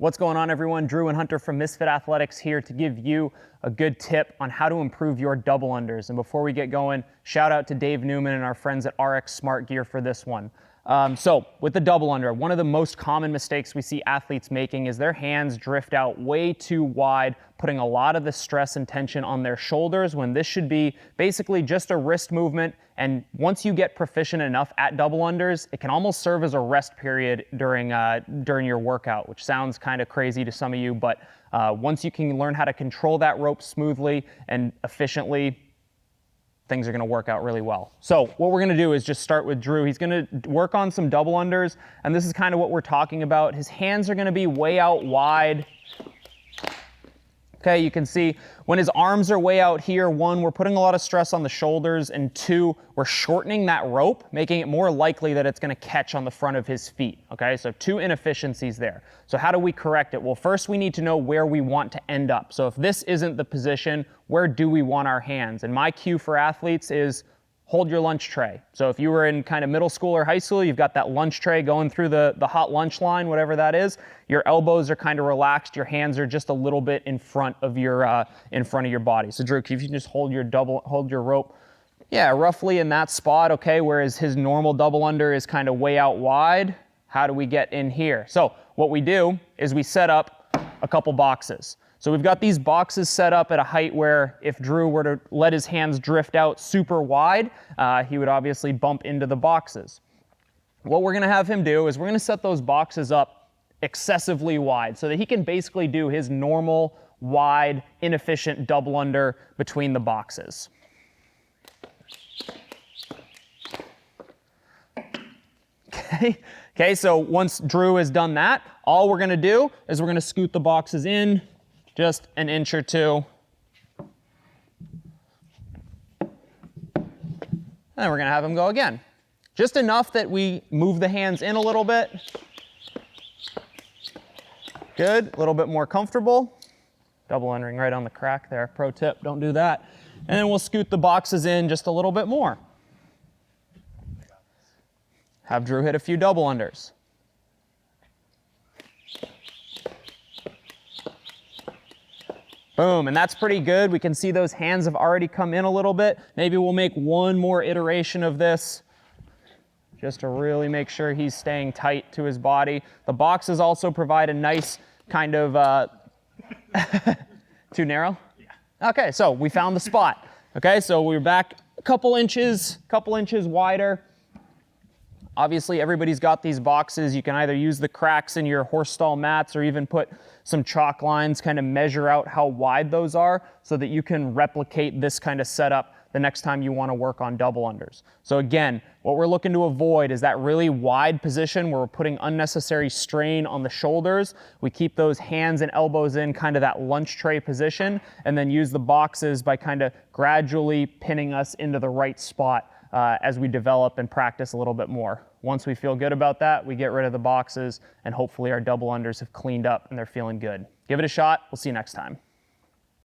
What's going on, everyone? Drew and Hunter from Misfit Athletics here to give you a good tip on how to improve your double unders. And before we get going, shout out to Dave Newman and our friends at RX Smart Gear for this one. So with the double under, one of the most common mistakes we see athletes making is their hands drift out way too wide, putting a lot of the stress and tension on their shoulders when this should be basically just a wrist movement. And once you get proficient enough at double unders, it can almost serve as a rest period during your workout, which sounds kind of crazy to some of you, but once you can learn how to control that rope smoothly and efficiently, things are going to work out really well. So what we're going to do is just start with Drew. He's going to work on some double unders, and this is kind of what we're talking about. His hands are going to be way out wide. Okay, you can see when his arms are way out here, one, we're putting a lot of stress on the shoulders, and two, we're shortening that rope, making it more likely that it's going to catch on the front of his feet. Okay, so two inefficiencies there. So how do we correct it? Well, first we need to know where we want to end up. So if this isn't the position, where do we want our hands? And my cue for athletes is hold your lunch tray. So if you were in kind of middle school or high school, you've got that lunch tray going through the hot lunch line, whatever that is. Your elbows are kind of relaxed. Your hands are just a little bit in front of your body. So Drew, if you can just hold your rope, yeah, roughly in that spot, okay, whereas his normal double under is kind of way out wide. How do we get in here? So what we do is we set up a couple boxes. So we've got these boxes set up at a height where if Drew were to let his hands drift out super wide, he would obviously bump into the boxes. What we're going to have him do is we're going to set those boxes up excessively wide so that he can basically do his normal, wide, inefficient double under between the boxes. Okay, so once Drew has done that, all we're going to do is we're going to scoot the boxes in just an inch or two. And we're going to have him go again. Just enough that we move the hands in a little bit. Good, a little bit more comfortable. Double undering right on the crack there. Pro tip, don't do that. And then we'll scoot the boxes in just a little bit more. Have Drew hit a few double unders. Boom, and that's pretty good. We can see those hands have already come in a little bit. Maybe we'll make one more iteration of this just to really make sure he's staying tight to his body. The boxes also provide a nice kind of, too narrow? Yeah. Okay, so we found the spot. Okay, so we're back a couple inches wider. Obviously, everybody's got these boxes. You can either use the cracks in your horse stall mats or even put some chalk lines, kind of measure out how wide those are so that you can replicate this kind of setup the next time you want to work on double unders. So again, what we're looking to avoid is that really wide position where we're putting unnecessary strain on the shoulders. We keep those hands and elbows in kind of that lunch tray position and then use the boxes by kind of gradually pinning us into the right spot as we develop and practice a little bit more. Once we feel good about that, we get rid of the boxes and hopefully our double unders have cleaned up and they're feeling good. Give it a shot. We'll see you next time.